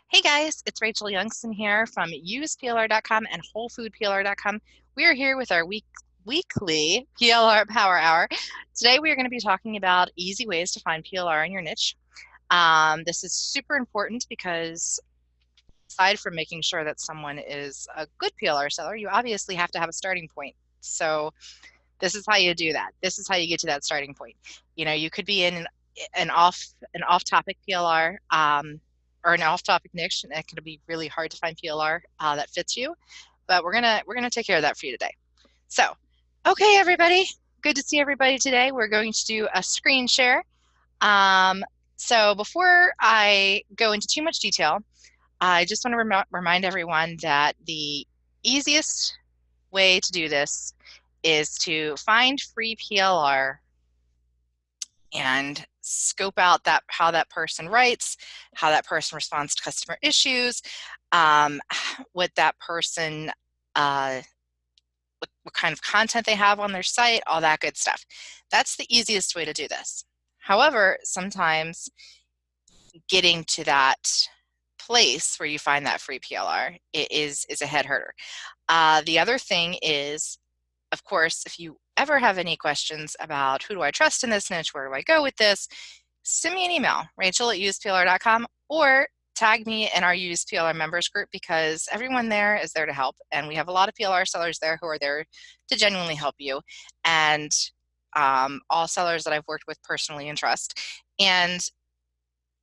Hey guys, it's Rachel Youngson here from useplr.com and wholefoodplr.com. We are here with our weekly PLR Power Hour. Today we are going to be talking about easy ways to find PLR in your niche. This is super important because aside from making sure that someone is a good PLR seller, you obviously have to have a starting point. So this is how you do that. This is how you get to that starting point. You know, you could be in an off-topic PLR, or an off-topic niche, and it can be really hard to find PLR that fits you. But we're gonna take care of that for you today. So, okay, everybody, good to see everybody today. We're going to do a screen share. Um, so before I go into too much detail, I just want to remind everyone that the easiest way to do this is to find free PLR and scope out how that person writes, how that person responds to customer issues, what that person, what kind of content they have on their site, all that good stuff. That's the easiest way to do this. However, sometimes getting to that place where you find that free PLR is a head herder. The other thing is, of course, if you ever have any questions about who do I trust in this niche, where do I go with this, send me an email, rachel@useplr.com, or tag me in our Use PLR members group, because everyone there is there to help. And we have a lot of PLR sellers there who are there to genuinely help you. And all sellers that I've worked with personally and trust. And,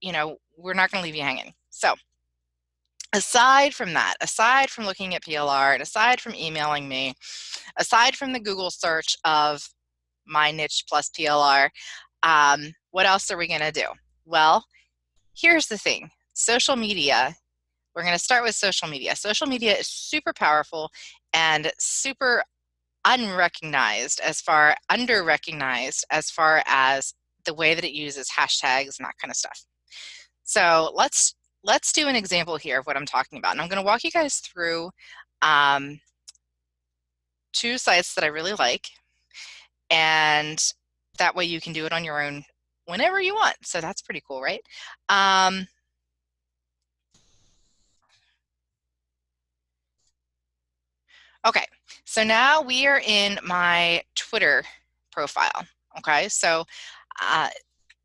you know, we're not going to leave you hanging. So aside from that, aside from looking at PLR, and aside from emailing me, aside from the Google search of my niche plus PLR, what else are we going to do? Well, here's the thing. Social media, we're going to start with social media. Social media is super powerful and super underrecognized as far as the way that it uses hashtags and that kind of stuff. So let's do an example here of what I'm talking about. And I'm going to walk you guys through two sites that I really like, and that way you can do it on your own whenever you want. So that's pretty cool, right? Okay, so now we are in my Twitter profile. Okay, so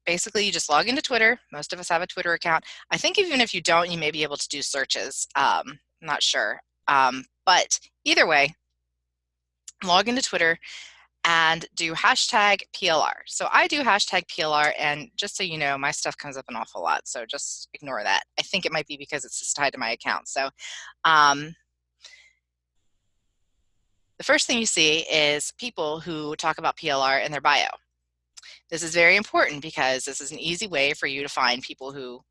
basically you just log into Twitter. Most of us have a Twitter account. I think even if you don't, you may be able to do searches. I'm not sure. But either way, log into Twitter and do hashtag PLR. So I do hashtag PLR, and just so you know, my stuff comes up an awful lot, so just ignore that. I think it might be because it's just tied to my account. So the first thing you see is people who talk about PLR in their bio. This is very important because this is an easy way for you to find people who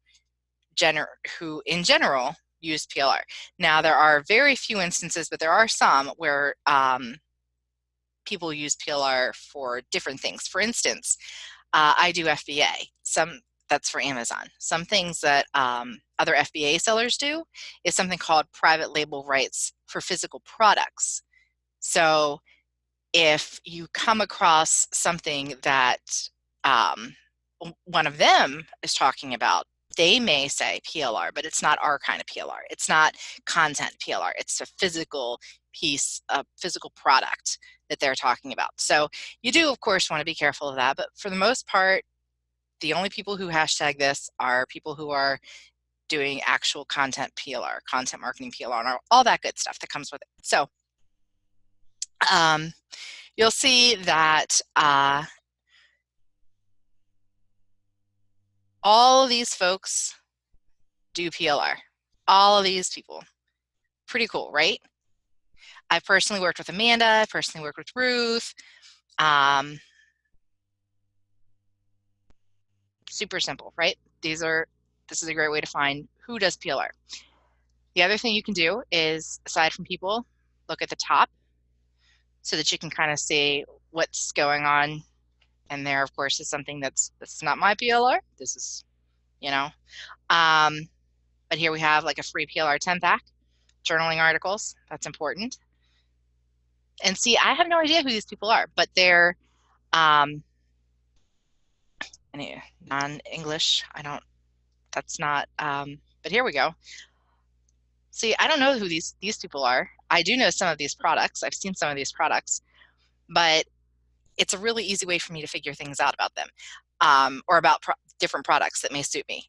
in general use PLR. Now, there are very few instances, but there are some where people use PLR for different things. For instance, I do FBA. That's for Amazon. Some things that other FBA sellers do is something called private label rights for physical products. So if you come across something that one of them is talking about, they may say PLR, but it's not our kind of PLR. It's not content PLR. It's a physical piece, a physical product that they're talking about. So you do, of course, want to be careful of that. But for the most part, the only people who hashtag this are people who are doing actual content PLR, content marketing PLR, and all that good stuff that comes with it. So you'll see that all of these folks do PLR. All of these people. Pretty cool, right? I've personally worked with Amanda. I've personally worked with Ruth. Super simple, right? This is a great way to find who does PLR. The other thing you can do is, aside from people, look at the top so that you can kind of see what's going on. And there, of course, is something that's not my PLR. This is, you know, but here we have like a free PLR 10-pack, journaling articles. That's important. And see, I have no idea who these people are, but they're non-English. That's not but here we go. See, I don't know who these people are. I do know some of these products. I've seen some of these products, but it's a really easy way for me to figure things out about them, or about different products that may suit me.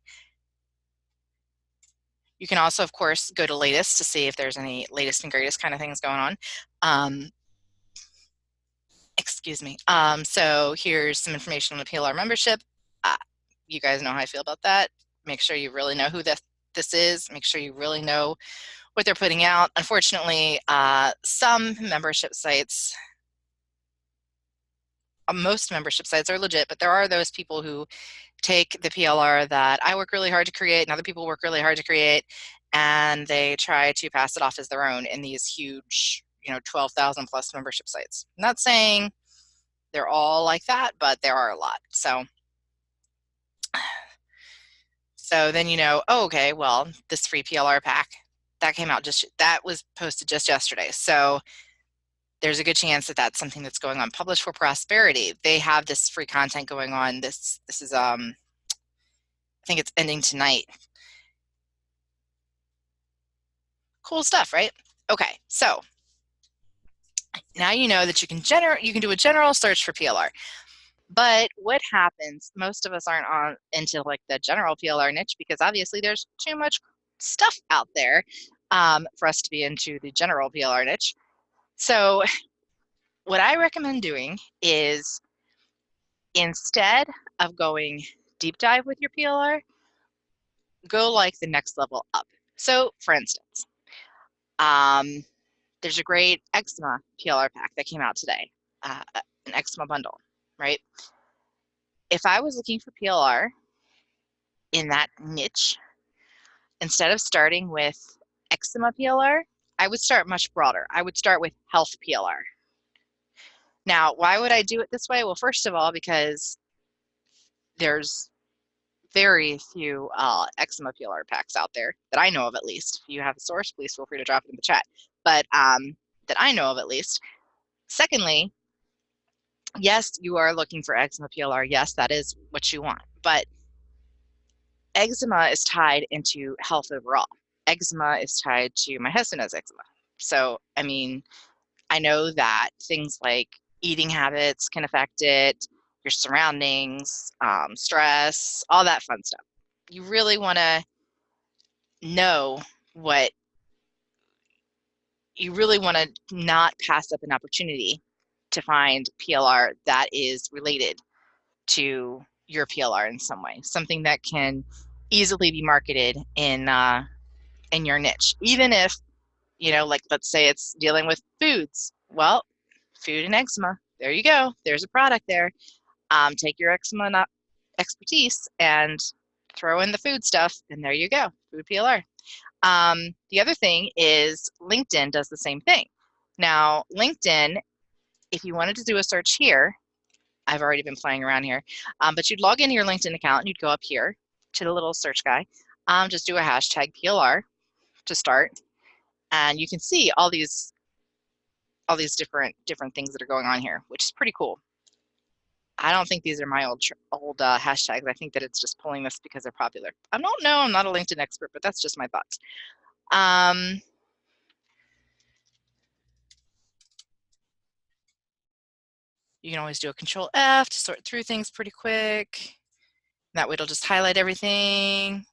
You can also, of course, go to latest to see if there's any latest and greatest kind of things going on. Excuse me. So here's some information on the PLR membership. You guys know how I feel about that. Make sure you really know who this is. Make sure you really know what they're putting out. Unfortunately, some membership sites, most membership sites are legit, but there are those people who take the PLR that I work really hard to create and other people work really hard to create, and they try to pass it off as their own in these huge, 12,000 plus membership sites. I'm not saying they're all like that, but there are a lot. So then oh, okay, well, this free PLR pack that came out that was posted just yesterday. So there's a good chance that that's something that's going on. Publish for Prosperity. They have this free content going on. This is I think it's ending tonight. Cool stuff, right? Okay, so now you know that you can do a general search for PLR. But what happens, most of us aren't into like the general PLR niche because obviously there's too much stuff out there for us to be into the general PLR niche. So what I recommend doing is, instead of going deep dive with your PLR, go like the next level up. So for instance, there's a great eczema PLR pack that came out today, an eczema bundle, right? If I was looking for PLR in that niche, instead of starting with eczema PLR, I would start much broader. I would start with health PLR. Now, why would I do it this way? Well, first of all, because there's very few eczema PLR packs out there that I know of, at least. If you have a source, please feel free to drop it in the chat. But that I know of, at least. Secondly, yes, you are looking for eczema PLR. Yes, that is what you want. But eczema is tied into health overall. Eczema is tied to, my husband has eczema. So, I mean, I know that things like eating habits can affect it, your surroundings, stress, all that fun stuff. You really want to know what you really want to not pass up an opportunity to find PLR that is related to your PLR in some way, something that can easily be marketed in your niche. Even if, like, let's say it's dealing with foods. Well, food and eczema, there you go. There's a product there. Take your eczema expertise and throw in the food stuff, and there you go, food PLR. The other thing is LinkedIn does the same thing. Now, LinkedIn, if you wanted to do a search here, I've already been playing around here, but you'd log into your LinkedIn account and you'd go up here to the little search guy, just do a hashtag PLR to start, and you can see all these different things that are going on here, which is pretty cool. I don't think these are my old hashtags. I think that it's just pulling this because they're popular. I don't know. I'm not a LinkedIn expert, but that's just my thoughts. You can always do a Control F to sort through things pretty quick. That way it'll just highlight everything.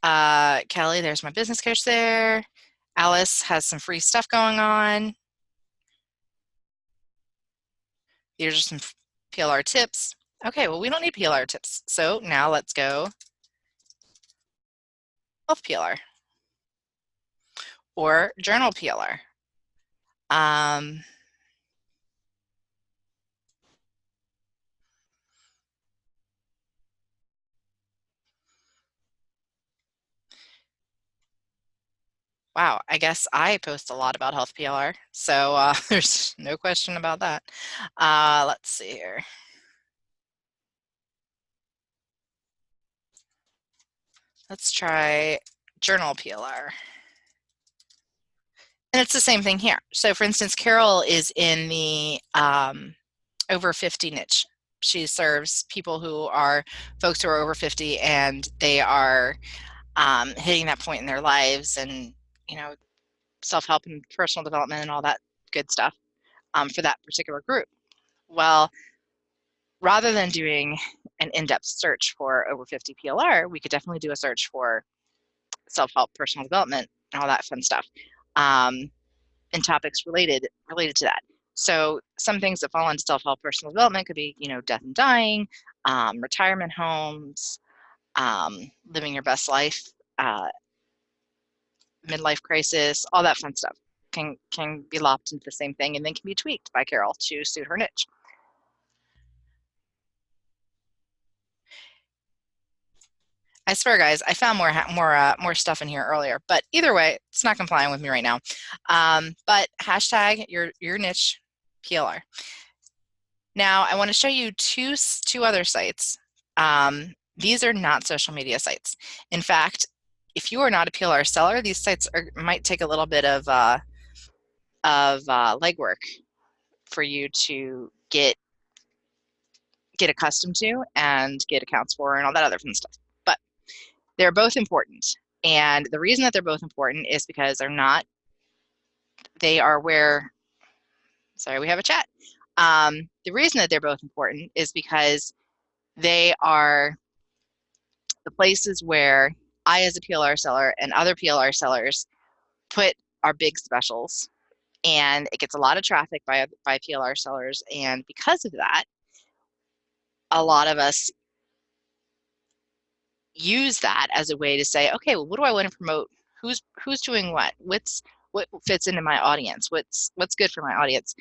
Kelly, there's my business coach there. Alice has some free stuff going on. These are some PLR tips. Okay, well, we don't need PLR tips. So now let's go health PLR or journal PLR. Wow, I guess I post a lot about health PLR, so there's no question about that. Let's see here. Let's try journal PLR. And it's the same thing here. So for instance, Carol is in the over 50 niche. She serves people who are folks who are over 50 and they are hitting that point in their lives, and you know, self-help and personal development and all that good stuff for that particular group. Well, rather than doing an in-depth search for over 50 PLR, we could definitely do a search for self-help, personal development, and all that fun stuff, and topics related to that. So some things that fall into self-help, personal development could be, death and dying, retirement homes, living your best life, uh, midlife crisis, all that fun stuff can be lopped into the same thing and then can be tweaked by Carol to suit her niche. I swear, guys, I found more stuff in here earlier, but either way, it's not complying with me right now. But hashtag your niche PLR. Now, I want to show you two other sites. These are not social media sites. In fact, if you are not a PLR seller, these sites might take a little bit of legwork for you to get accustomed to and get accounts for and all that other fun stuff. But they're both important. And the reason that they're both important is because they are where, sorry, we have a chat. The reason that they're both important is because they are the places where I, as a PLR seller, and other PLR sellers put our big specials, and it gets a lot of traffic by PLR sellers. And because of that, a lot of us use that as a way to say, okay, well, what do I want to promote? Who's doing what? What fits into my audience? What's good for my audience?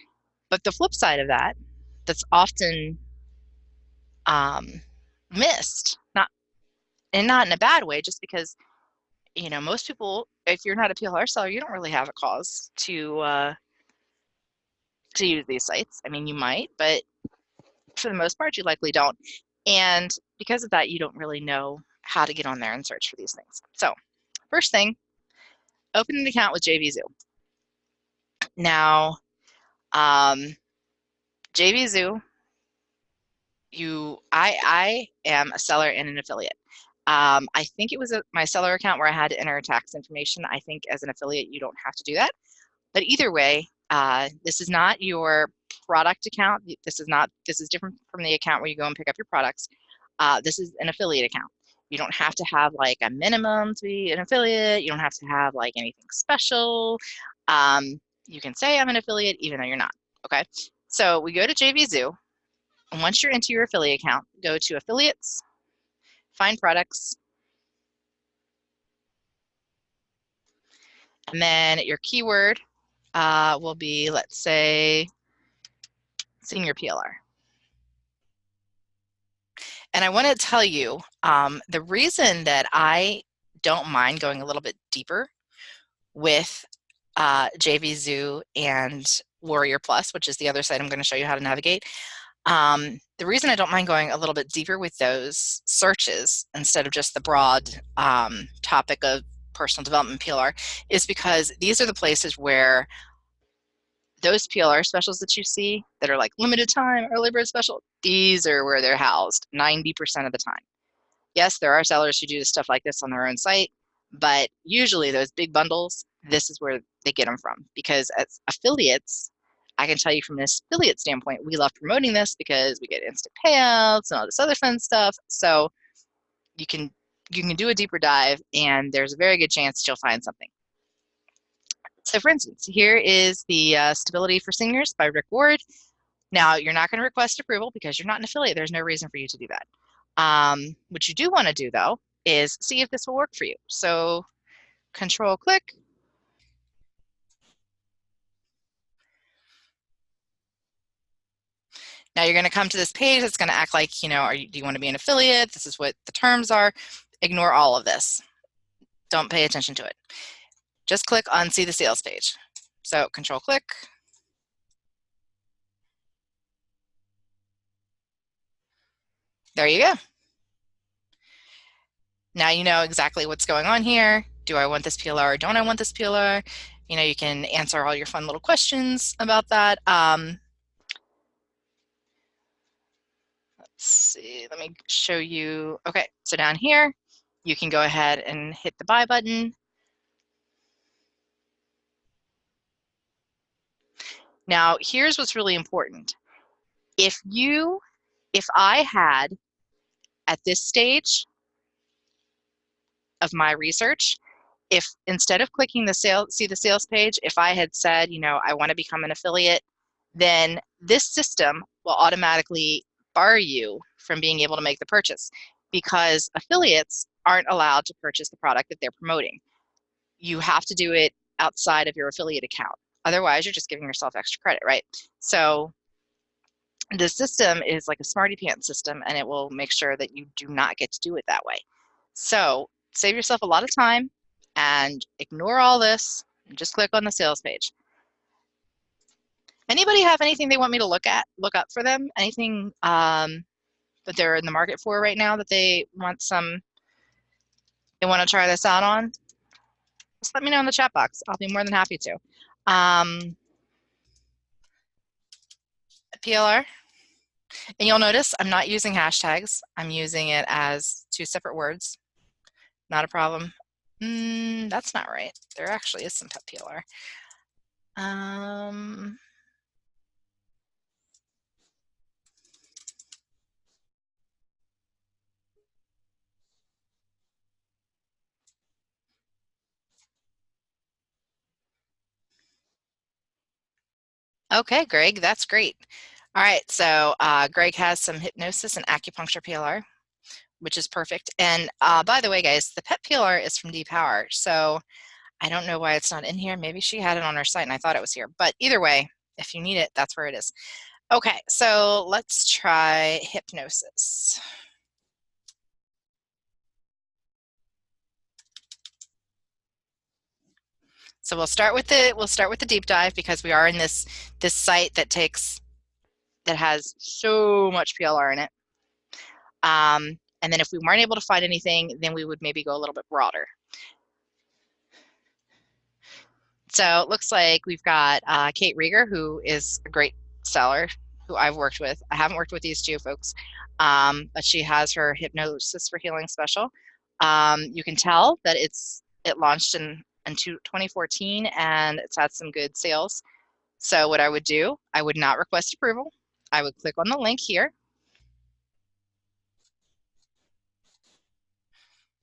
But the flip side of that, that's often missed, not in a bad way, just because most people, if you're not a PLR seller, you don't really have a cause to use these sites. I mean, you might, but for the most part, you likely don't. And because of that, you don't really know how to get on there and search for these things. So first thing, open an account with JVZoo. Now, JVZoo, I am a seller and an affiliate. I think it was my seller account where I had to enter tax information. I think as an affiliate, you don't have to do that. But either way, this is not your product account. This is different from the account where you go and pick up your products. This is an affiliate account. You don't have to have like a minimum to be an affiliate. You don't have to have like anything special. You can say I'm an affiliate even though you're not. Okay. So we go to JVZoo, and once you're into your affiliate account, go to affiliates, find products, and then your keyword will be, let's say, senior PLR. And I want to tell you, the reason that I don't mind going a little bit deeper with JVZoo and Warrior Plus, which is the other site I'm going to show you how to navigate. The reason I don't mind going a little bit deeper with those searches instead of just the broad topic of personal development PLR is because these are the places where those PLR specials that you see that are like limited time, early bird special, these are where they're housed 90% of the time. Yes, there are sellers who do stuff like this on their own site, but usually those big bundles, this is where they get them from. Because as affiliates, I can tell you from an affiliate standpoint, we love promoting this because we get instant payouts and all this other fun stuff. So you can do a deeper dive, and there's a very good chance you'll find something. So for instance, here is the Stability for Seniors by Rick Ward. Now, you're not going to request approval because you're not an affiliate. There's no reason for you to do that. What you do want to do, though, is see if this will work for you. So control click. Now you're going to come to this page. It's going to act like, do you want to be an affiliate? This is what the terms are. Ignore all of this. Don't pay attention to it. Just click on see the sales page. So control click. There you go. Now you know exactly what's going on here. Do I want this PLR or don't I want this PLR? You can answer all your fun little questions about that. see, let me show you. Okay, so down here, you can go ahead and hit the buy button. Now, here's what's really important. If I had at this stage of my research, if instead of clicking the see the sales page, if I had said, I want to become an affiliate, then this system will automatically bar you from being able to make the purchase because affiliates aren't allowed to purchase the product that they're promoting. You have to do it outside of your affiliate account. Otherwise, you're just giving yourself extra credit, right? So the system is like a smarty pants system, and it will make sure that you do not get to do it that way. So save yourself a lot of time and ignore all this and just click on the sales page. Anybody have anything they want me to look up for them? Anything that they're in the market for right now that they want to try this out on? Just let me know in the chat box. I'll be more than happy to. PLR. And you'll notice I'm not using hashtags. I'm using it as two separate words. Not a problem. That's not right. There actually is some pet PLR. Okay, Greg, that's great. All right, so Greg has some hypnosis and acupuncture PLR, which is perfect. And by the way, guys, the pet PLR is from D-Power, so I don't know why it's not in here. Maybe she had it on her site and I thought it was here. But either way, if you need it, that's where it is. Okay, so let's try hypnosis. So we'll start with the deep dive because we are in this site that has so much PLR in it. And then if we weren't able to find anything, then we would maybe go a little bit broader. So it looks like we've got Kate Rieger, who is a great seller, who I've worked with. I haven't worked with these two folks, but she has her Hypnosis for Healing special. You can tell that it launched in 2014, and it's had some good sales. So what I would do, I would not request approval. I would click on the link here.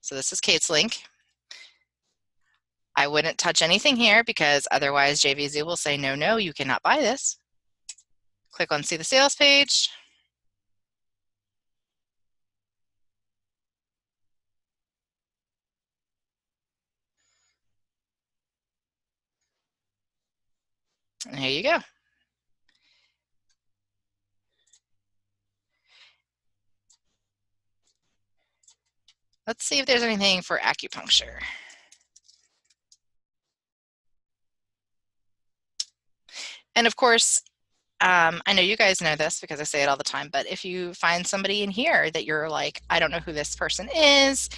So this is Kate's link. I wouldn't touch anything here because otherwise JVZ will say, no, you cannot buy this. Click on see the sales page. And here you go. Let's see if there's anything for acupuncture. And of course, I know you guys know this because I say it all the time, but if you find somebody in here that you're like, I don't know who this person is,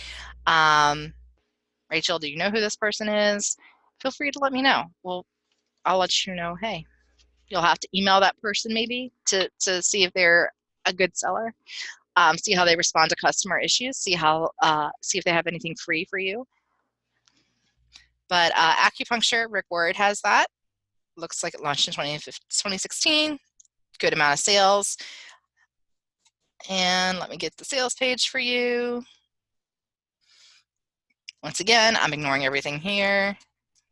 Rachel, do you know who this person is? Feel free to let me know. Well, I'll let you know, hey, you'll have to email that person maybe to see if they're a good seller, see how they respond to customer issues, see if they have anything free for you. But acupuncture, Rick Ward has that. Looks like it launched in 2016. Good amount of sales. And let me get the sales page for you. Once again, I'm ignoring everything here.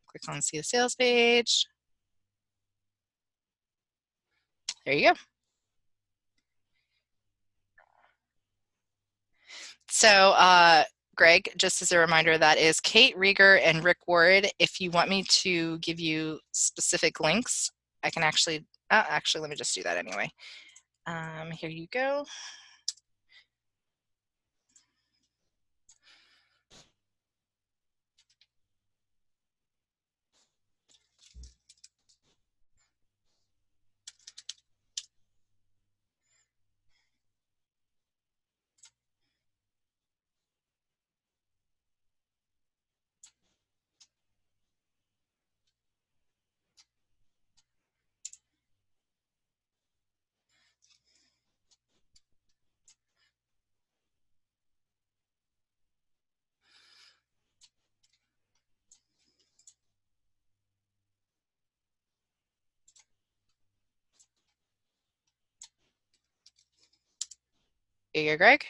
Click on see the sales page. There you go. So Greg, just as a reminder, that is Kate Rieger and Rick Ward. If you want me to give you specific links, I can actually let me just do that anyway. Here you go. You're Greg.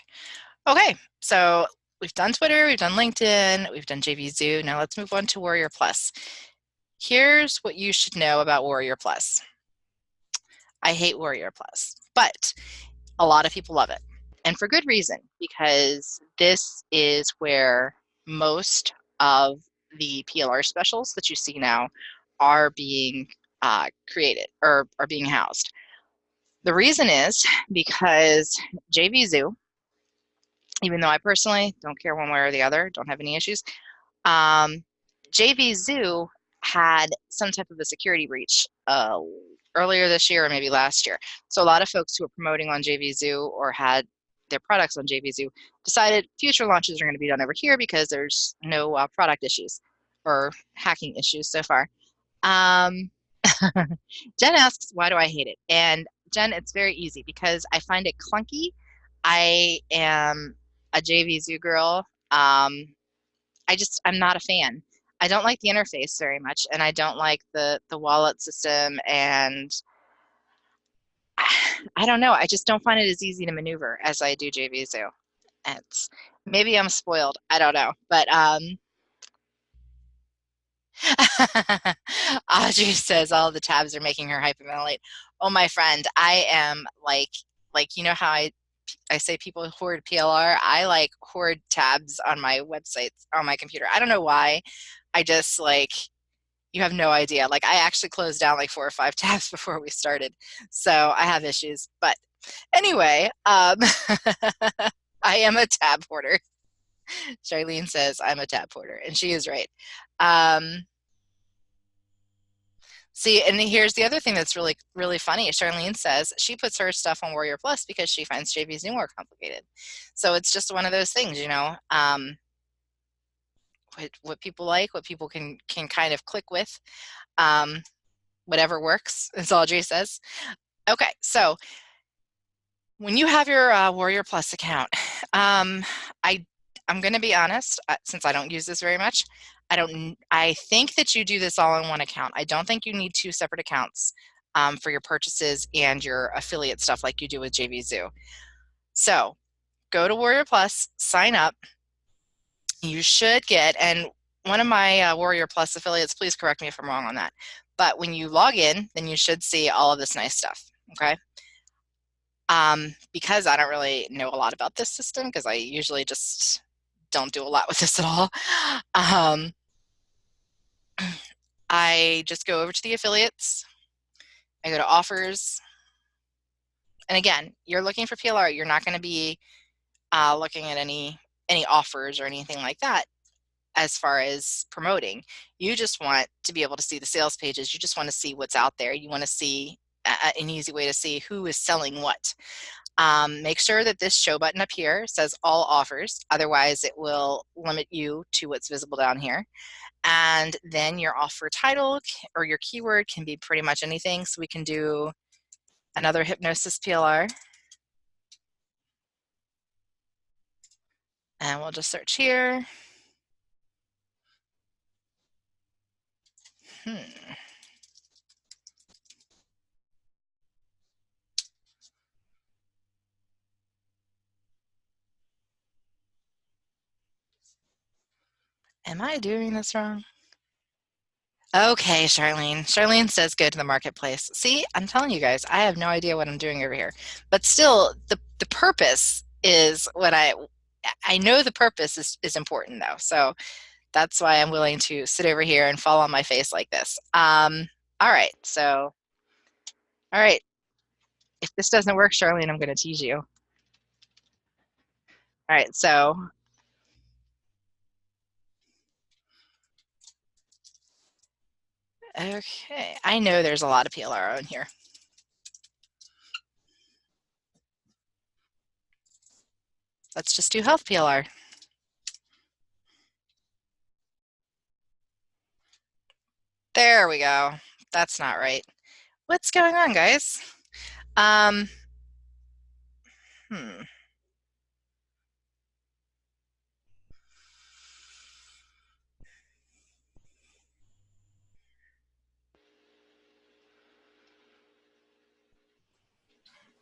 Okay, so we've done Twitter, we've done LinkedIn, we've done JV Zoo. Now let's move on to Warrior Plus. Here's what you should know about Warrior Plus. I hate Warrior Plus, but a lot of people love it. And for good reason, because this is where most of the PLR specials that you see now are being created or are being housed. The reason is because JV Zoo, even though I personally don't care one way or the other, don't have any issues, JV Zoo had some type of a security breach earlier this year or maybe last year. So a lot of folks who are promoting on JV Zoo or had their products on JV Zoo decided future launches are going to be done over here because there's no product issues or hacking issues so far. Jen asks, why do I hate it? And Jen, it's very easy because I find it clunky. I am a JV Zoo girl. I'm not a fan. I don't like the interface very much, and I don't like the wallet system, and I don't know. I just don't find it as easy to maneuver as I do JV Zoo. It's maybe I'm spoiled. I don't know, but Audrey says all the tabs are making her hyperventilate. Oh, my friend, I am like you know how I say people hoard PLR. I like hoard tabs on my websites on my computer. I don't know why. I just like you have no idea. Like I actually closed down like 4 or 5 tabs before we started, so I have issues. But anyway, I am a tab hoarder. Charlene says I'm a tab hoarder, and she is right. See, and here's the other thing that's really, really funny. Charlene says she puts her stuff on Warrior Plus because she finds JV's new more complicated. So it's just one of those things, you know, what people like, what people can kind of click with, whatever works, as Audrey says. Okay, so when you have your Warrior Plus account, I'm going to be honest, since I don't use this very much, I think that you do this all in one account. I don't think you need 2 separate accounts for your purchases and your affiliate stuff like you do with JV Zoo. So go to Warrior Plus, sign up. You should get, and one of my Warrior Plus affiliates, please correct me if I'm wrong on that, but when you log in, then you should see all of this nice stuff, okay? Because I don't really know a lot about this system, because I usually just don't do a lot with this at all. I just go over to the affiliates. I go to offers. And again, you're looking for PLR. You're not going to be looking at any offers or anything like that as far as promoting. You just want to be able to see the sales pages. You just want to see what's out there. You want to see an easy way to see who is selling what. Make sure that this show button up here says all offers. Otherwise, it will limit you to what's visible down here. And then your offer title or your keyword can be pretty much anything. So we can do another hypnosis PLR. And we'll just search here. Am I doing this wrong? Okay, Charlene. Charlene says go to the marketplace. See, I'm telling you guys, I have no idea what I'm doing over here. But still, the purpose is what I know the purpose is important though. So that's why I'm willing to sit over here and fall on my face like this. All right, so, all right. If this doesn't work, Charlene, I'm going to tease you. All right, so. Okay, I know there's a lot of PLR on here. Let's just do health PLR. There we go. That's not right. What's going on, guys? Hmm.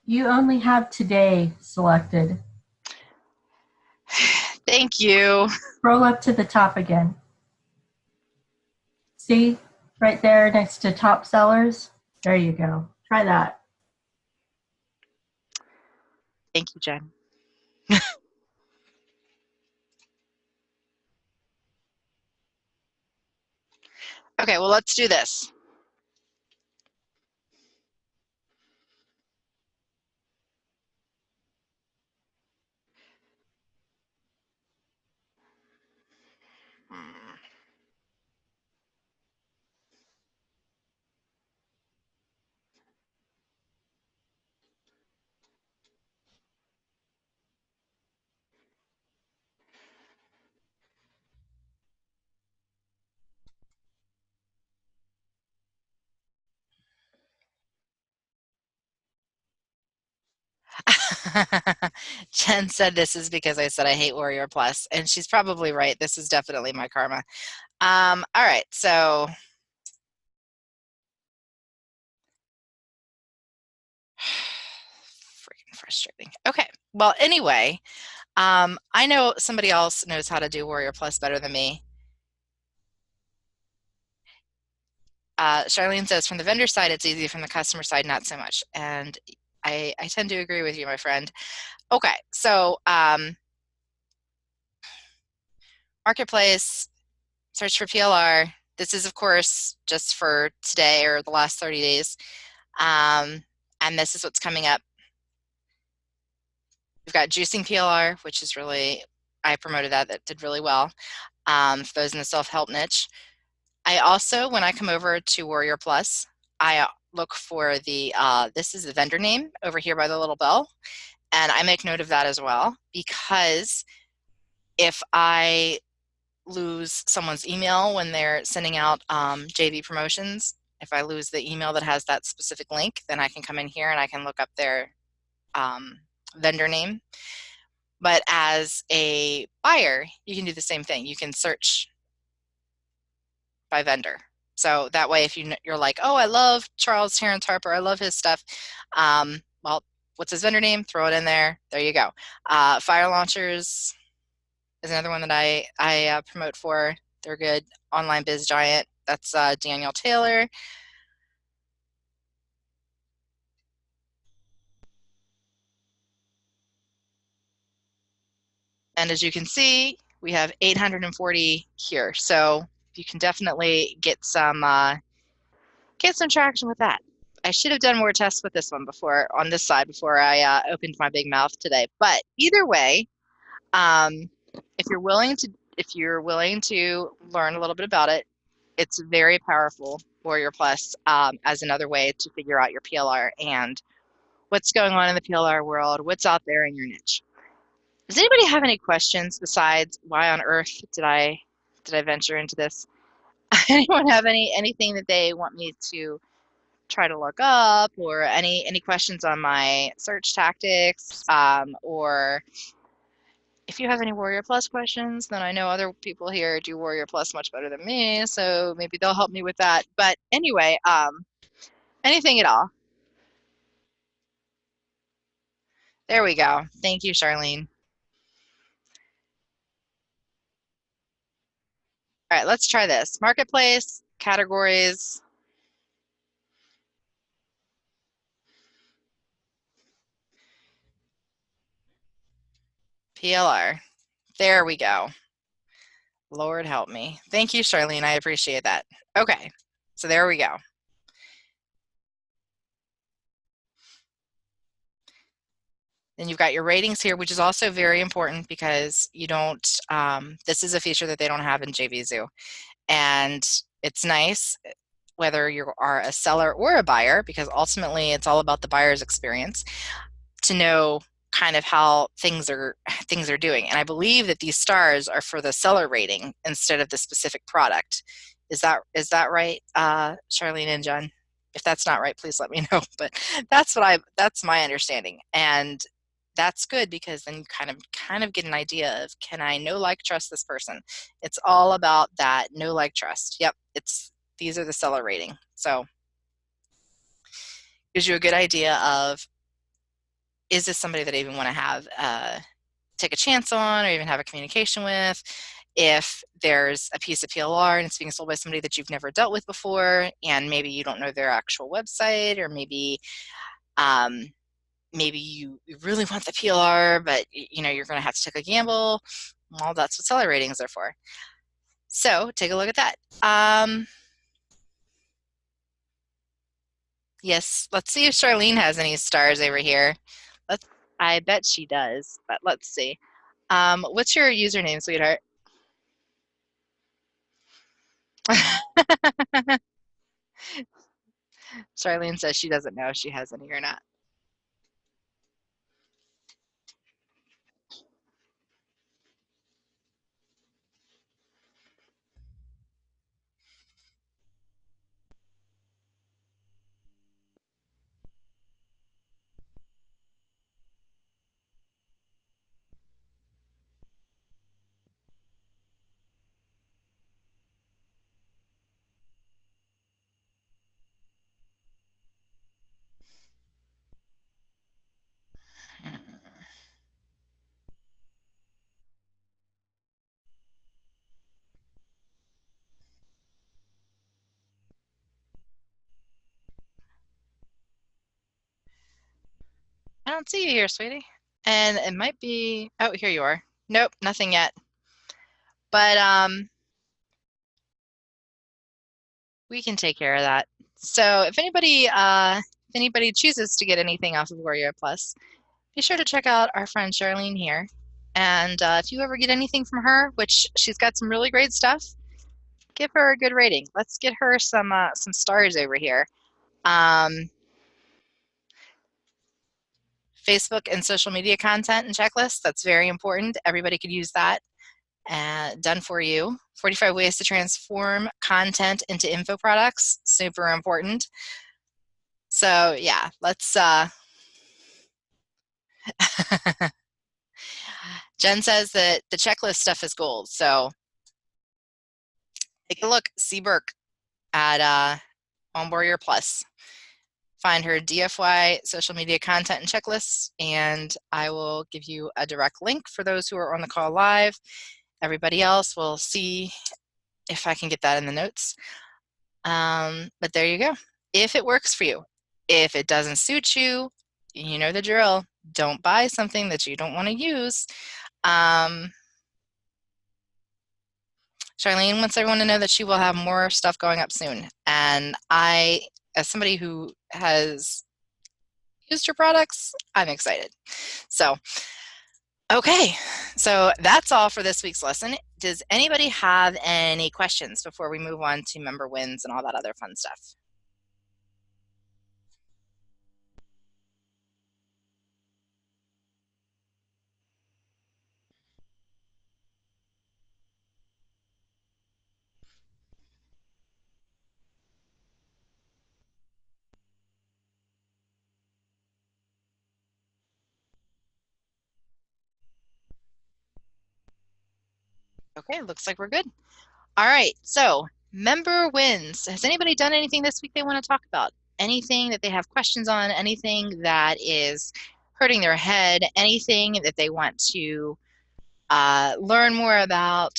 You only have today selected. Thank you. Scroll up to the top again. See, right there next to top sellers? There you go. Try that. Thank you, Jen. Okay, well, let's do this. Jen said this is because I said I hate Warrior Plus, and she's probably right. This is definitely my karma. All right, so freaking frustrating. Okay, well, anyway, I know somebody else knows how to do Warrior Plus better than me. Charlene says, from the vendor side, it's easy. From the customer side, not so much. And I tend to agree with you, my friend. Okay, so Marketplace, search for PLR. This is, of course, just for today or the last 30 days. And this is what's coming up. We've got juicing PLR, which is really, I promoted that. That did really well for those in the self-help niche. I also, when I come over to Warrior Plus, I look for the, this is the vendor name over here by the little bell. And I make note of that as well, because if I lose someone's email when they're sending out JV promotions, if I lose the email that has that specific link, then I can come in here and I can look up their vendor name. But as a buyer, you can do the same thing. You can search by vendor. So that way, if you're like, oh, I love Charles Terrence Harper, I love his stuff. Well, what's his vendor name? Throw it in there. There you go. Fire Launchers is another one that I promote for. They're good. Online Biz Giant. That's Daniel Taylor. And as you can see, we have 840 here. So you can definitely get some traction with that. I should have done more tests with this one before on this side before I opened my big mouth today. But either way, um, if you're willing to learn a little bit about it, it's very powerful. Warrior Plus as another way to figure out your PLR and what's going on in the PLR world, what's out there in your niche. Does anybody have any questions besides why on earth did I venture into this? Anyone have anything that they want me to try to look up, or any questions on my search tactics, or if you have any Warrior Plus questions, then I know other people here do Warrior Plus much better than me, so maybe they'll help me with that. But anyway, anything at all. There we go. Thank you, Charlene. All right, let's try this. Marketplace, categories, PLR. There we go. Lord help me. Thank you, Charlene. I appreciate that. Okay, so there we go. Then you've got your ratings here, which is also very important because you don't, this is a feature that they don't have in JVZoo. And it's nice whether you are a seller or a buyer, because ultimately it's all about the buyer's experience, to know kind of how things are doing. And I believe that these stars are for the seller rating instead of the specific product. Is that right, Charlene and John? If that's not right, please let me know. But that's my understanding. And that's good, because then you kind of get an idea of, can I know, like, trust this person? It's all about that know, like, trust. Yep, these are the seller rating. So gives you a good idea of, is this somebody that I even want to have take a chance on or even have a communication with. If there's a piece of PLR and it's being sold by somebody that you've never dealt with before, and maybe you don't know their actual website, or maybe maybe you really want the PLR, but you know you're going to have to take a gamble. Well, that's what seller ratings are for. So take a look at that. Yes, let's see if Charlene has any stars over here. Let's. I bet she does, but let's see. What's your username, sweetheart? Charlene says she doesn't know if she has any or not. I don't see you here, sweetie. And it might be, oh, here you are. Nope, nothing yet. But we can take care of that. So if anybody chooses to get anything off of Warrior Plus, be sure to check out our friend Charlene here. And if you ever get anything from her, which she's got some really great stuff, give her a good rating. Let's get her some stars over here. Facebook and social media content and checklists, that's very important. Everybody could use that. Done for you. 45 ways to transform content into info products, super important. So yeah, let's Jen says that the checklist stuff is gold. So take a look, see Burke at on Warrior Plus. Find her DFY social media content and checklists, and I will give you a direct link for those who are on the call live. Everybody else will see if I can get that in the notes. But there you go. If it works for you. If it doesn't suit you, you know the drill. Don't buy something that you don't want to use. Charlene wants everyone to know that she will have more stuff going up soon. And I, as somebody who has used her products, I'm excited. So, okay, so that's all for this week's lesson. Does anybody have any questions before we move on to member wins and all that other fun stuff? Okay, looks like we're good. All right, so member wins. Has anybody done anything this week they want to talk about? Anything that they have questions on, anything that is hurting their head, anything that they want to learn more about,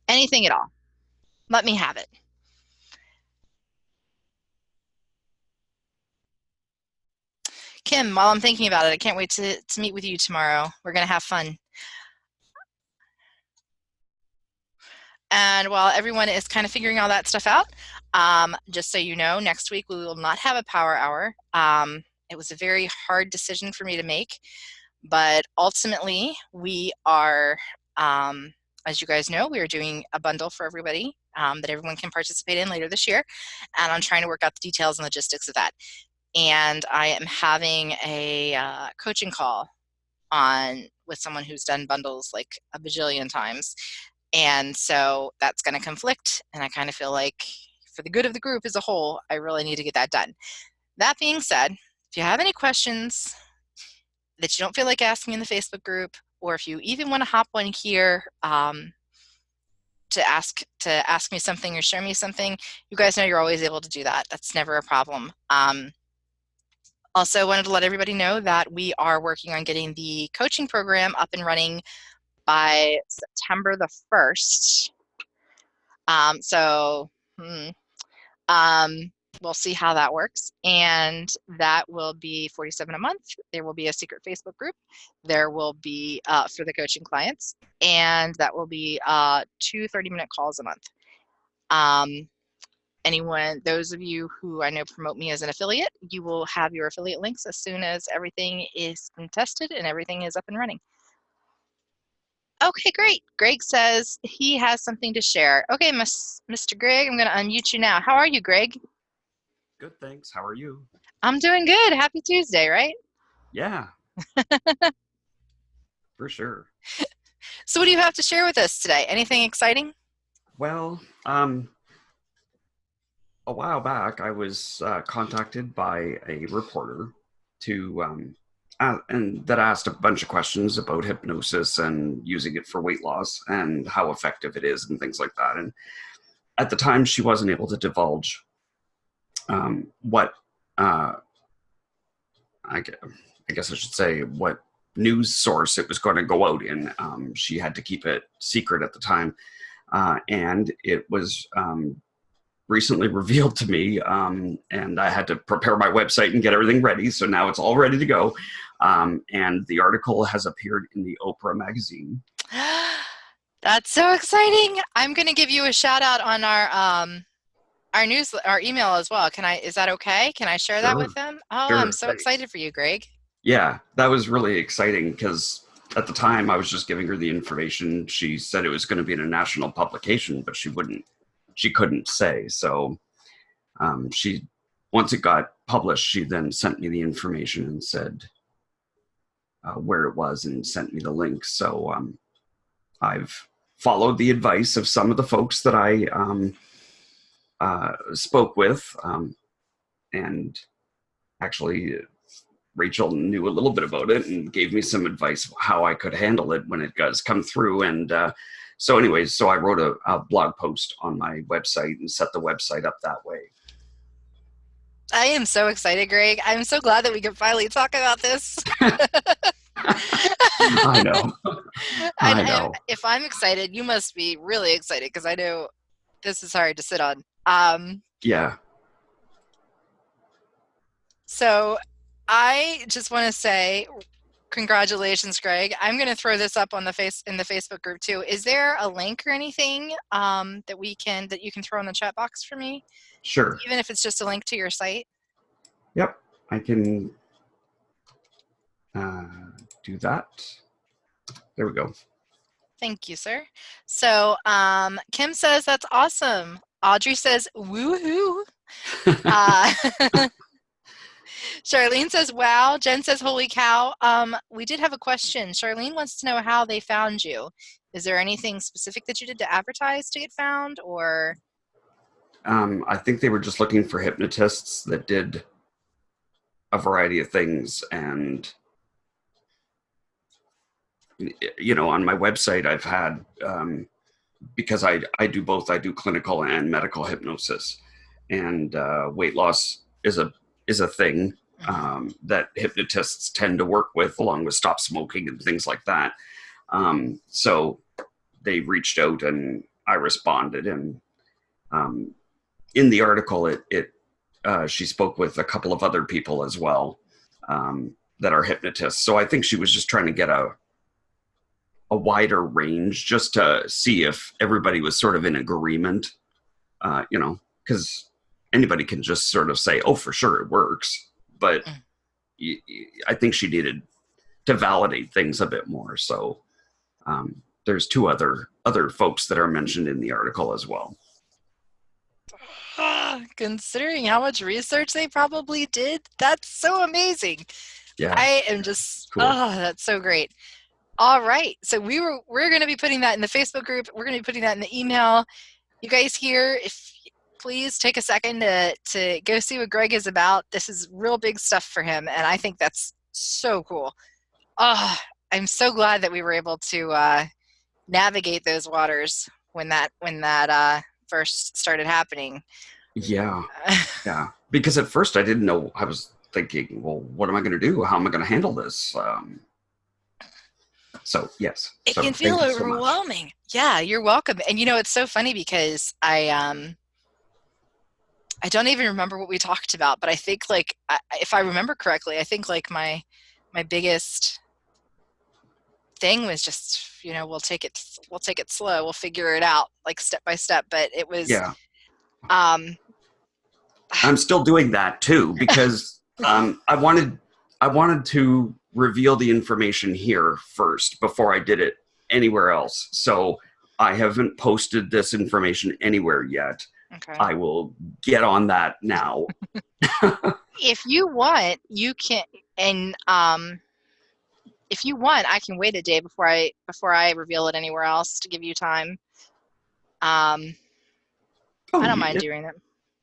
anything at all? Let me have it. Kim, while I'm thinking about it, I can't wait to meet with you tomorrow. We're going to have fun. And while everyone is kind of figuring all that stuff out, just so you know, next week we will not have a power hour. It was a very hard decision for me to make, but ultimately we are, as you guys know, we are doing a bundle for everybody that everyone can participate in later this year, and I'm trying to work out the details and logistics of that. And I am having a coaching call on with someone who's done bundles like a bajillion times. And so that's going to conflict. And I kind of feel like for the good of the group as a whole, I really need to get that done. That being said, if you have any questions that you don't feel like asking in the Facebook group, or if you even want to hop on here to ask me something or share me something, you guys know you're always able to do that. That's never a problem. Also, wanted to let everybody know that we are working on getting the coaching program up and running by September the 1st. So, hmm, um, we'll see how that works. And that will be 47 a month. There will be a secret Facebook group. There will be for the coaching clients, and that will be 2 30-minute calls a month. Um, those of you who I know promote me as an affiliate, you will have your affiliate links as soon as everything is tested and everything is up and running. Okay, great. Greg says he has something to share. Okay, Mr. Greg, I'm going to unmute you now. How are you, Greg? Good, thanks. How are you? I'm doing good. Happy Tuesday, right? Yeah, for sure. So what do you have to share with us today? Anything exciting? Well, a while back, I was contacted by a reporter to and that asked a bunch of questions about hypnosis and using it for weight loss and how effective it is and things like that. And at the time, she wasn't able to divulge what I, I guess I should say what news source it was going to go out in. She had to keep it secret at the time, and it was recently revealed to me, and I had to prepare my website and get everything ready. So now it's all ready to go, and the article has appeared in the Oprah magazine. That's so exciting. I'm going to give you a shout out on our email as well. Is that okay? Can I share that with Sure, them? Oh, I'm sure, so thanks. excited for you, Greg. Yeah, that was really exciting because at the time I was just giving her the information. She said it was going to be in a national publication, but she couldn't say. So she, once it got published, she then sent me the information and said where it was and sent me the link. So I've followed the advice of some of the folks that I spoke with, and actually Rachel knew a little bit about it and gave me some advice how I could handle it when it does come through. And so anyways, so I wrote a blog post on my website and set the website up that way. I am so excited, Greg. I'm so glad that we can finally talk about this. I know. I And know. if I'm excited, you must be really excited because I know this is hard to sit on. Yeah. So I just want to say congratulations, Greg. I'm going to throw this up on the Facebook group too. Is there a link or anything that you can throw in the chat box for me, Sure. even if it's just a link to your site? Yep. I can do that. There we go. Thank you, sir. So Kim says that's awesome. Audrey says woohoo. Charlene says wow. Jen says holy cow. We did have a question. Charlene wants to know how they found you. Is there anything specific that you did to advertise to get found, or? I think they were just looking for hypnotists that did a variety of things. And, you know, on my website, I've had, because I do both, I do clinical and medical hypnosis. And weight loss is a thing that hypnotists tend to work with, along with stop smoking and things like that. So they reached out and I responded. And in the article, she spoke with a couple of other people as well that are hypnotists. So I think she was just trying to get a wider range just to see if everybody was sort of in agreement, you know, because anybody can just sort of say, oh, for sure it works. But I think she needed to validate things a bit more. So there's two other folks that are mentioned in the article as well. Considering how much research they probably did, that's so amazing. Yeah. I am just cool. Oh, that's so great. All right. So we're going to be putting that in the Facebook group. We're going to be putting that in the email. You guys here, if please take a second to go see what Greg is about. This is real big stuff for him, and I think that's so cool. Oh, I'm so glad that we were able to navigate those waters when that first started happening. Yeah. Yeah. Because at first I didn't know, thinking, well, what am I going to do? How am I going to handle this? So yes. It So can feel thank you so much. overwhelming. Yeah, you're welcome. And it's so funny because I don't even remember what we talked about, but I think like if I remember correctly, I think like my biggest thing was just, we'll take it slow. We'll figure it out like step by step. But it was Yeah, um I'm still doing that too because I wanted to reveal the information here first before I did it anywhere else. So I haven't posted this information anywhere yet. okay. I will get on that now. If you want, you can, and if you want, I can wait a day before I reveal it anywhere else to give you time. I Oh, don't mind doing it.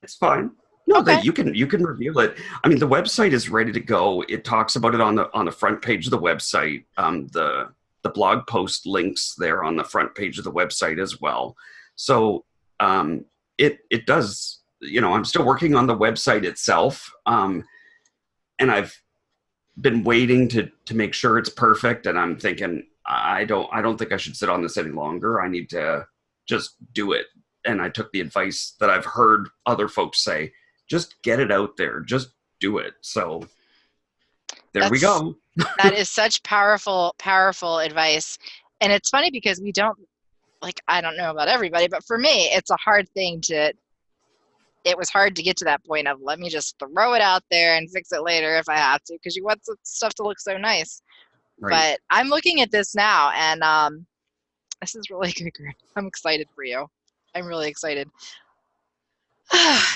it's fine. No, Okay. that you can reveal it. I mean, the website is ready to go. It talks about it on the front page of the website. The blog post links there on the front page of the website as well. So it does. I'm still working on the website itself, and I've been waiting to make sure it's perfect. And I'm thinking I don't think I should sit on this any longer. I need to just do it. And I took the advice that I've heard other folks say, just get it out there, just do it. So there we That's go. that is such powerful, powerful advice. And it's funny because we don't, like, I don't know about everybody, but for me, it's a hard thing it was hard to get to that point of let me just throw it out there and fix it later if I have to, because you want the stuff to look so nice. Right. But I'm looking at this now, and this is really good. I'm excited for you. I'm really excited.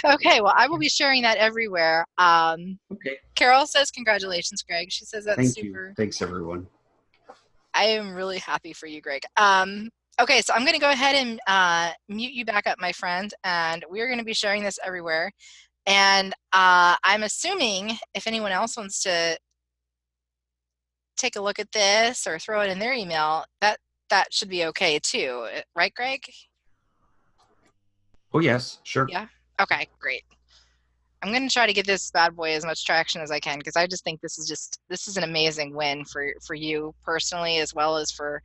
Okay, well, I will be sharing that everywhere. Okay. Carol says, congratulations, Greg. She says that's Thank you. super. Thanks, everyone. I am really happy for you, Greg. Okay, so I'm going to go ahead and mute you back up, my friend, and we're going to be sharing this everywhere. And I'm assuming if anyone else wants to take a look at this or throw it in their email, that should be okay too, right, Greg? Oh, yes, sure. Yeah? Okay, great. I'm going to try to get this bad boy as much traction as I can because I just think this is an amazing win for you personally as well as for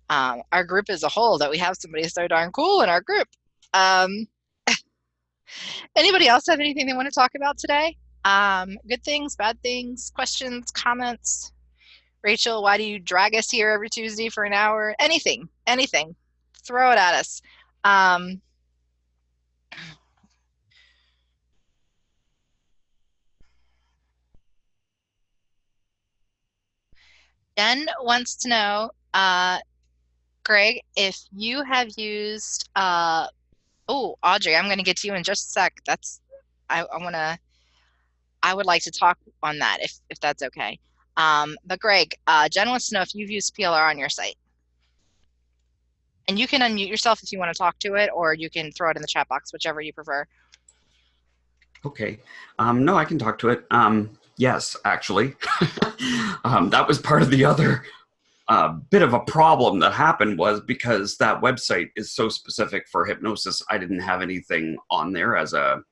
our group as a whole, that we have somebody so darn cool in our group. Um, Anybody else have anything they want to talk about today? Good things, bad things, questions, comments? Rachel, why do you drag us here every Tuesday for an hour? Anything. Throw it at us. Jen wants to know, Greg, if you have used, oh, Audrey, I'm going to get to you in just a sec. I would like to talk on that if that's okay. But Greg, Jen wants to know if you've used PLR on your site. And you can unmute yourself if you want to talk to it, or you can throw it in the chat box, whichever you prefer. Okay. No, I can talk to it. Yes, actually. That was part of the other bit of a problem that happened, was because that website is so specific for hypnosis. I didn't have anything on there as a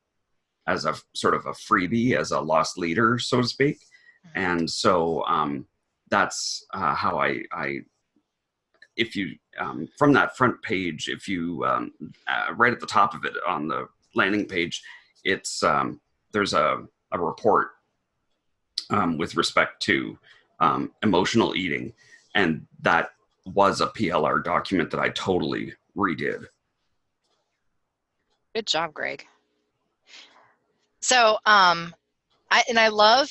sort of a freebie, as a lost leader, so to speak. And so that's how I if you from that front page, if you right at the top of it on the landing page, it's there's a report with respect to emotional eating, and that was a PLR document that I totally redid. Good job, Greg. So I love,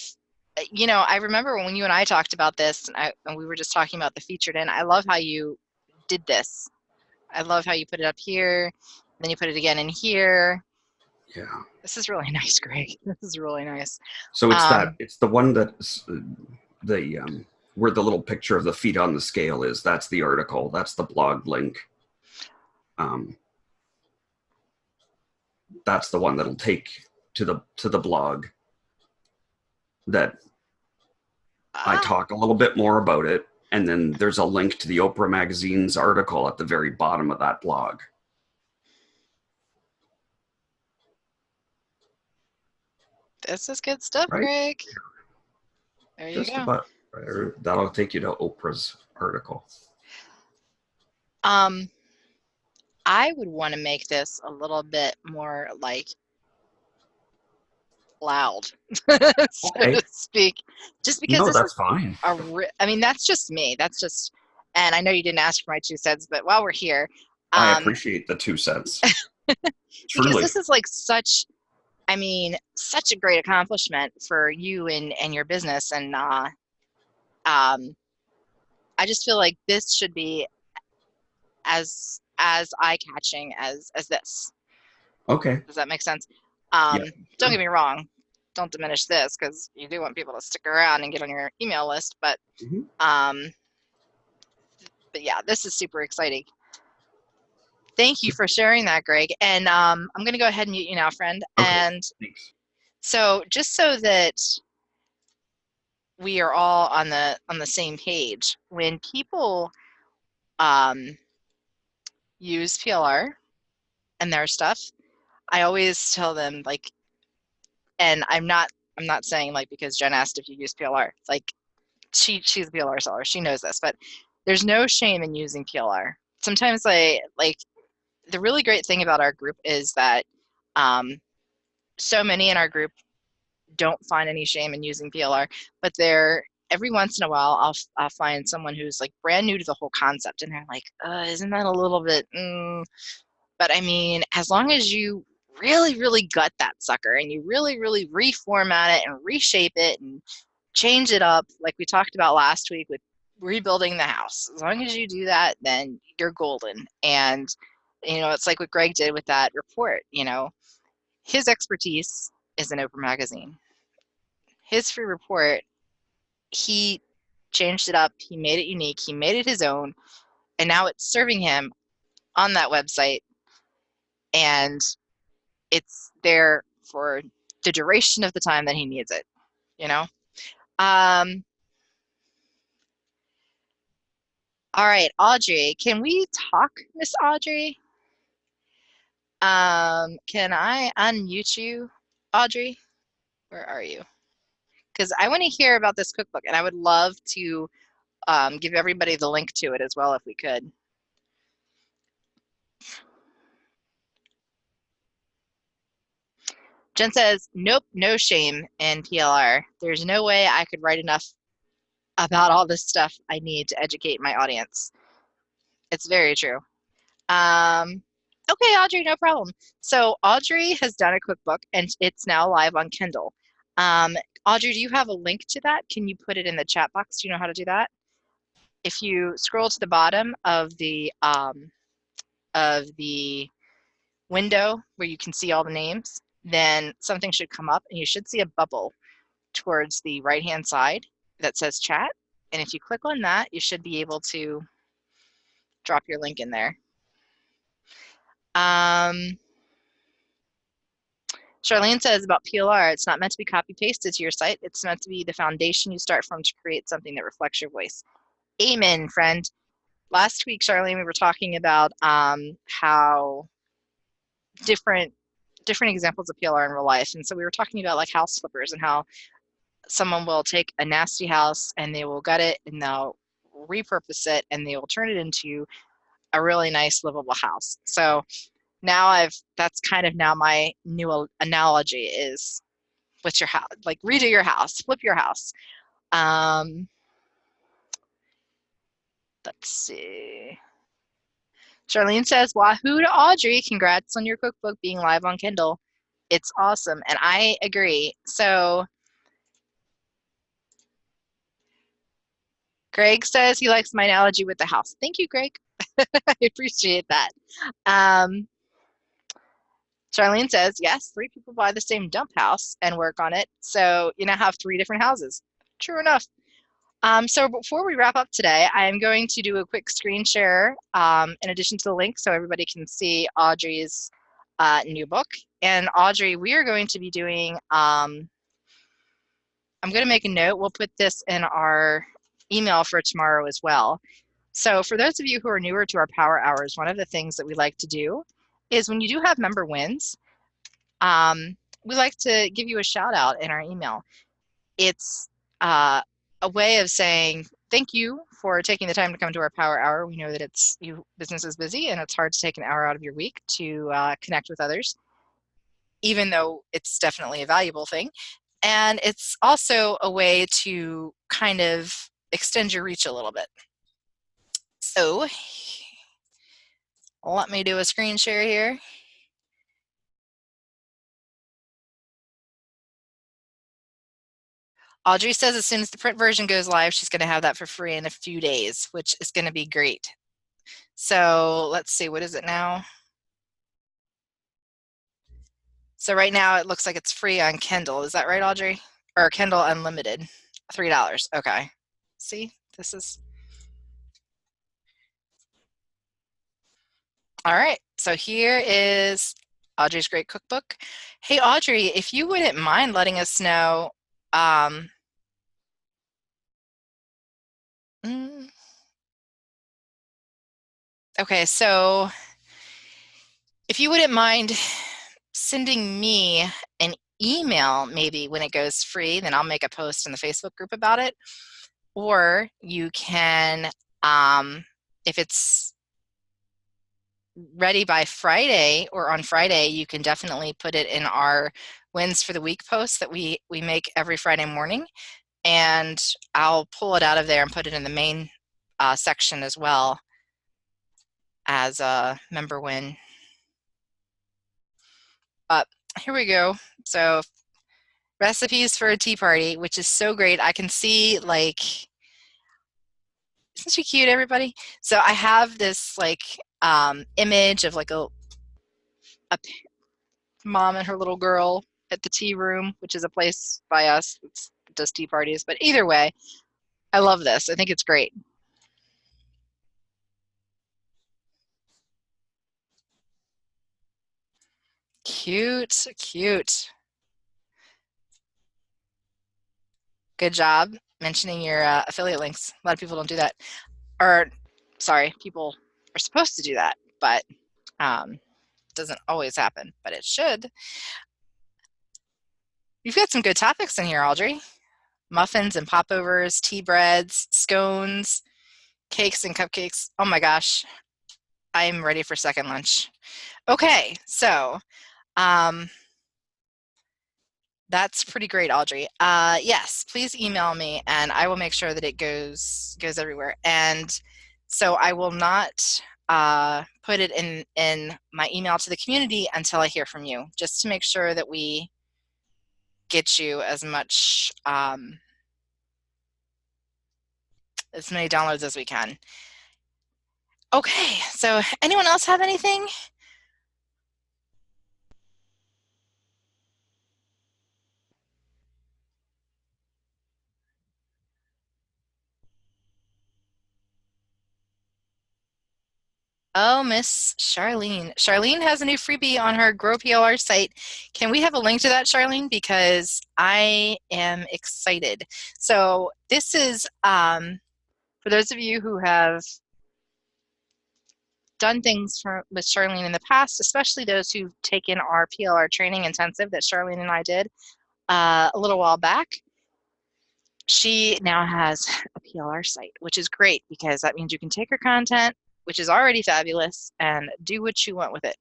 I remember when you and I talked about this, and we were just talking about the featured in. I love how you did this. I love how you put it up here, and then you put it again in here. Yeah. This is really nice, Greg. This is really nice. So it's the one that's the where the little picture of the feet on the scale is. That's the article. That's the blog link. That's the one that'll take to the blog. That I talk a little bit more about it, and then there's a link to the Oprah Magazine's article at the very bottom of that blog. This is good stuff, right? Greg. There you Just go. about. That'll take you to Oprah's article. Um, I would want to make this a little bit more like loud, so Okay. to speak, just because No, this is that's fine. I mean, that's just me. That's just, and I know you didn't ask for my 2 cents, but while we're here, I um, appreciate the 2 cents. because Truly. this is like such, I mean, such a great accomplishment for you and your business, and um, I just feel like this should be as eye-catching as this. Okay. Does that make sense? Yeah. Don't get Sure. me wrong. Don't diminish this because you do want people to stick around and get on your email list. Mhm. Um, but yeah, this is super exciting. Thank you for sharing that, Greg. And I'm going to go ahead and mute you now, friend. Okay. And Thanks. so just so that we are all on the same page, when people um, use PLR and their stuff, I always tell them like, and I'm not saying like because Jen asked if you use PLR, like she's a PLR seller, she knows this, but there's no shame in using PLR. Sometimes I like the really great thing about our group is that um, so many in our group don't find any shame in using PLR, but they're every once in a while I'll find someone who's like brand new to the whole concept and they're like, isn't that a little bit but I mean, as long as you really, really gut that sucker and you really, really reformat it and reshape it and change it up, like we talked about last week with rebuilding the house, as long as you do that, then you're golden. And, it's like what Greg did with that report. His expertise is in Oprah Magazine. His free report, he changed it up, he made it unique, he made it his own, and now it's serving him on that website. And it's there for the duration of the time that he needs it, you know? Um, all right, Audrey, can we talk, Miss Audrey? Can I unmute you, Audrey? Where are you? Because I want to hear about this cookbook, and I would love to give everybody the link to it as well if we could. Jen says, nope, no shame in PLR. There's no way I could write enough about all this stuff I need to educate my audience. It's very true. Okay, Audrey, no problem. So Audrey has done a cookbook and it's now live on Kindle. Audrey, do you have a link to that? Can you put it in the chat box? Do you know how to do that? If you scroll to the bottom of the window where you can see all the names, then something should come up and you should see a bubble towards the right-hand side that says chat. And if you click on that, you should be able to drop your link in there. Charlene says about PLR, it's not meant to be copy pasted to your site. It's meant to be the foundation you start from to create something that reflects your voice. Amen, friend. Last week, Charlene, we were talking about how different examples of PLR in real life. And so we were talking about like house flippers and how someone will take a nasty house and they will gut it and they'll repurpose it and they will turn it into a really nice livable house. So now that's kind of now my new analogy is with your house, like redo your house, flip your house. Let's see. Charlene says, wahoo to Audrey. Congrats on your cookbook being live on Kindle. It's awesome. And I agree. So Greg says he likes my analogy with the house. Thank you, Greg. I appreciate that. Charlene says, yes, 3 people buy the same dump house and work on it. So you now have 3 different houses. True enough. So before we wrap up today, I am going to do a quick screen share in addition to the link so everybody can see Audrey's new book. And Audrey, we are going to be doing, I'm going to make a note. We'll put this in our email for tomorrow as well. So for those of you who are newer to our Power Hours, one of the things that we like to do is when you do have member wins, we like to give you a shout out in our email. It's a way of saying thank you for taking the time to come to our Power Hour. We know that business is busy and it's hard to take an hour out of your week to connect with others, even though it's definitely a valuable thing. And it's also a way to kind of extend your reach a little bit. So let me do a screen share here. Audrey says as soon as the print version goes live, she's going to have that for free in a few days, which is going to be great. So let's see, what is it now? So right now it looks like it's free on Kindle. Is that right, Audrey? Or Kindle Unlimited, $3. Okay. See, this is all right. So here is Audrey's great cookbook. Hey, Audrey, if you wouldn't mind letting us know, okay, so if you wouldn't mind sending me an email maybe when it goes free, then I'll make a post in the Facebook group about it. Or you can, if it's ready by Friday or on Friday, you can definitely put it in our wins for the week post that we make every Friday morning. And I'll pull it out of there and put it in the main section as well as a member win. But here we go. So recipes for a tea party, which is so great. I can see, like, isn't she cute, everybody? So I have this like image of like a mom and her little girl at the tea room, which is a place by us that does tea parties. But either way, I love this. I think it's great. Cute, cute. Good job mentioning your affiliate links. A lot of people don't do that. Or, sorry, people are supposed to do that, but doesn't always happen, but it should. You've got some good topics in here, Audrey. Muffins and popovers, tea breads, scones, cakes and cupcakes. Oh my gosh, I'm ready for second lunch. Okay, so that's pretty great, Audrey. Yes, please email me and I will make sure that it goes everywhere. And so I will not put it in my email to the community until I hear from you, just to make sure that we get you as much as many downloads as we can. Okay, so anyone else have anything? Oh, Miss Charlene. Charlene has a new freebie on her Grow PLR site. Can we have a link to that, Charlene? Because I am excited. So this is, for those of you who have done things with Charlene in the past, especially those who've taken our PLR training intensive that Charlene and I did a little while back, she now has a PLR site, which is great because that means you can take her content, which is already fabulous, and do what you want with it.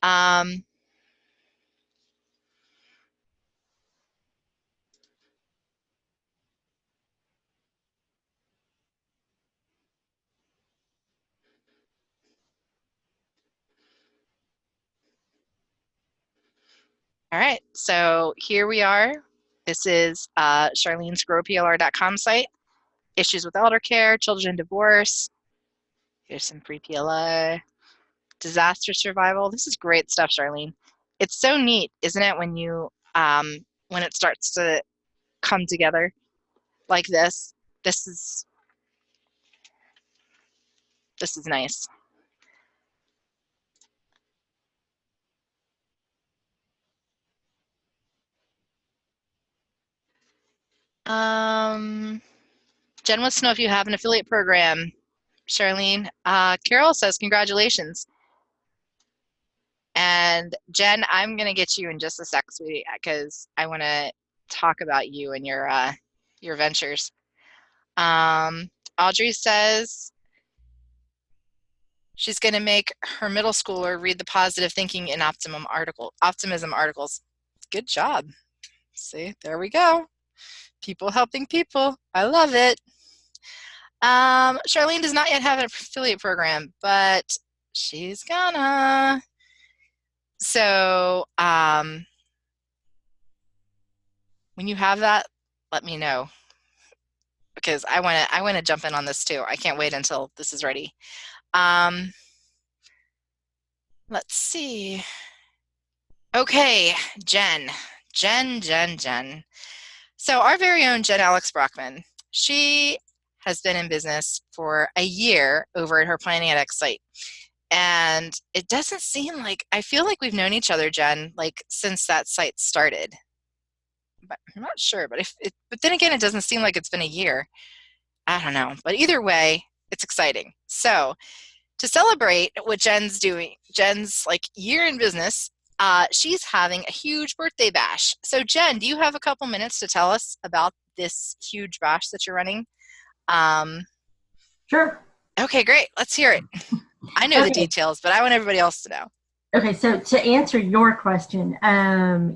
All right, so here we are. This is Charlene's growplr.com site. Issues with elder care, children divorce. Here's some free PLR. Disaster survival. This is great stuff, Charlene. It's so neat, isn't it, when you when it starts to come together like this. This is nice. Jen wants to know if you have an affiliate program. Charlene, Carol says congratulations. And And Jen, I'm going to get you in just a sec, sweetie, because I want to talk about you and your ventures. Audrey says she's going to make her middle schooler read the positive thinking and optimism articles. Good job. See, there we go. People helping people. I love it. Charlene does not yet have an affiliate program, but she's gonna. So when you have that, let me know, because I wanna jump in on this too. I can't wait until this is ready. Let's see. Okay, Jen. So our very own Jen Alex Brockman, she has been in business for a year over at her Planning edX site. And it doesn't seem like, I feel like we've known each other, Jen, like since that site started. But I'm not sure, but but then again, it doesn't seem like it's been a year. I don't know. But either way, it's exciting. So to celebrate what Jen's doing, Jen's like year in business, she's having a huge birthday bash. So Jen, do you have a couple minutes to tell us about this huge bash that you're running? Sure. Okay, great. Let's hear it. I know the details, but I want everybody else to know. Okay, so to answer your question,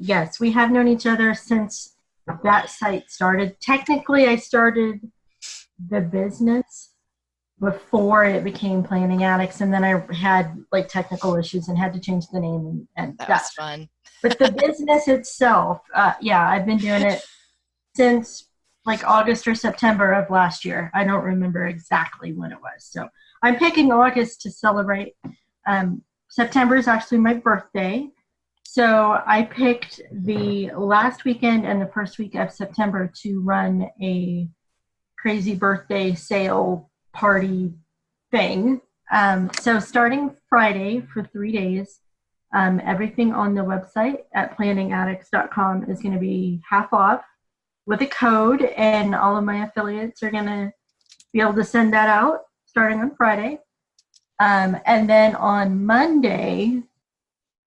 yes, we have known each other since that site started. Technically, I started the business before it became Planning Addicts, and then I had like technical issues and had to change the name. And that was fun. But the business itself, yeah, I've been doing it since like August or September of last year. I don't remember exactly when it was. So I'm picking August to celebrate. September is actually my birthday. So I picked the last weekend and the first week of September to run a crazy birthday sale party thing. So starting Friday for 3 days, everything on the website at planningaddicts.com is going to be half off with a code, and all of my affiliates are going to be able to send that out starting on Friday. And then on Monday,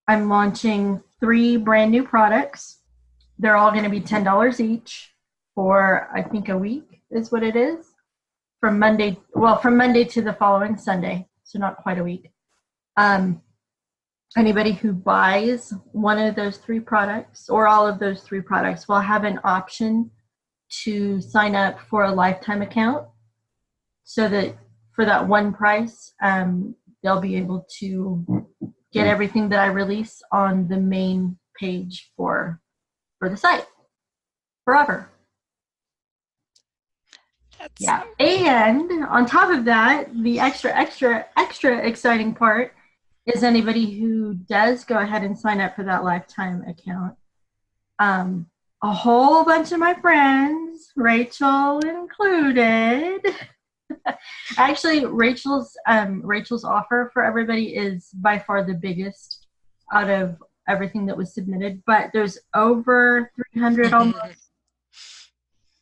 I'm launching 3 brand new products. They're all going to be $10 each for, I think, a week is what it is. From Monday to the following Sunday, so not quite a week. Anybody who buys one of those 3 products or all of those 3 products will have an option to sign up for a lifetime account, so that for that one price, they'll be able to get everything that I release on the main page for the site forever. Yeah, and on top of that, the extra exciting part is anybody who does go ahead and sign up for that lifetime account. A whole bunch of my friends, Rachel included. Actually, Rachel's offer for everybody is by far the biggest out of everything that was submitted, but there's over 300 almost.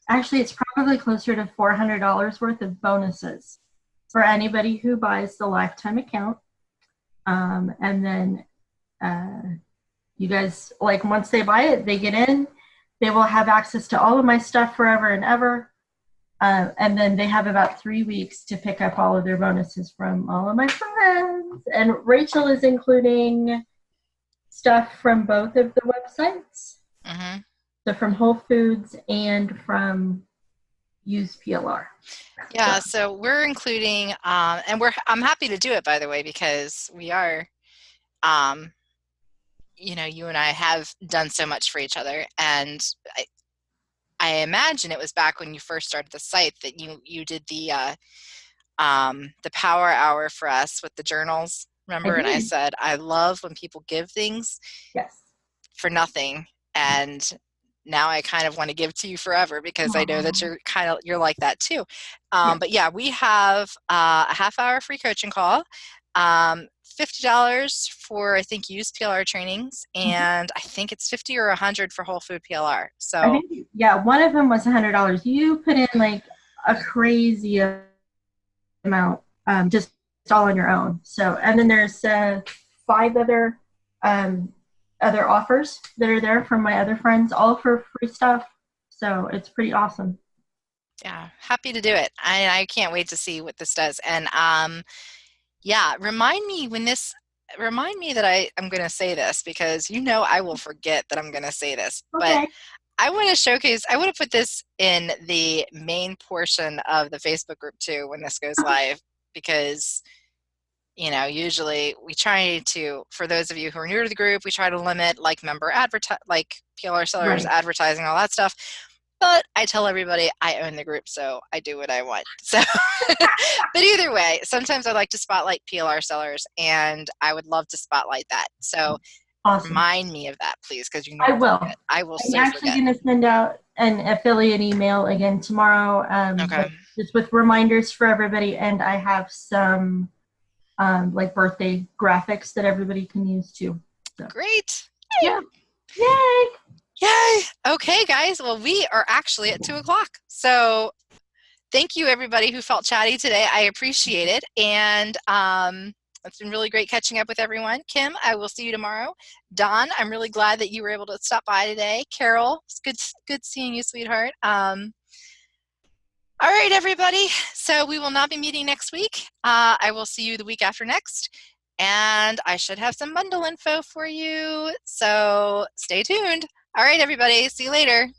Actually, it's probably closer to $400 worth of bonuses for anybody who buys the lifetime account. And then you guys, like, once they buy it, they get in. They will have access to all of my stuff forever and ever. And then they have about 3 weeks to pick up all of their bonuses from all of my friends. And Rachel is including stuff from both of the websites. Mm-hmm. So from Whole Foods and from Use PLR. Yeah, so we're including, and I'm happy to do it, by the way, because we are, you and I have done so much for each other, and I imagine it was back when you first started the site that you did the power hour for us with the journals, remember? And I said, I love when people give things for nothing, and now I kind of want to give to you forever, because I know that you're like that too. But yeah, we have a half-hour free coaching call, $50 for, I think, Use PLR trainings, and I think it's $50 or $100 for Whole Food PLR. So I think, one of them was $100. You put in like a crazy amount, just all on your own. So, and then there's 5 other other offers that are there from my other friends, all for free stuff. So it's pretty awesome. Yeah, happy to do it. I can't wait to see what this does. And yeah, remind me that I'm going to say this, because I will forget that I'm going to say this. But Okay. I want to put this in the main portion of the Facebook group too when this goes live, because usually we try to, for those of you who are new to the group, we try to limit like PLR sellers, Right. advertising, all that stuff. But I tell everybody I own the group, so I do what I want. So, but either way, sometimes I like to spotlight PLR sellers, and I would love to spotlight that. So Awesome. remind me of that, please, because I will. I will I'm so actually forget. going to send out an affiliate email again tomorrow, Okay. just with reminders for everybody, and I have some like birthday graphics that everybody can use too. So. Great. Yeah. Yay! Yay! Okay, guys. Well, we are actually at 2:00. So thank you, everybody who felt chatty today. I appreciate it. And it's been really great catching up with everyone. Kim, I will see you tomorrow. Don, I'm really glad that you were able to stop by today. Carol, it's good seeing you, sweetheart. All right, everybody. So we will not be meeting next week. I will see you the week after next. And I should have some bundle info for you. So stay tuned. All right, everybody. See you later.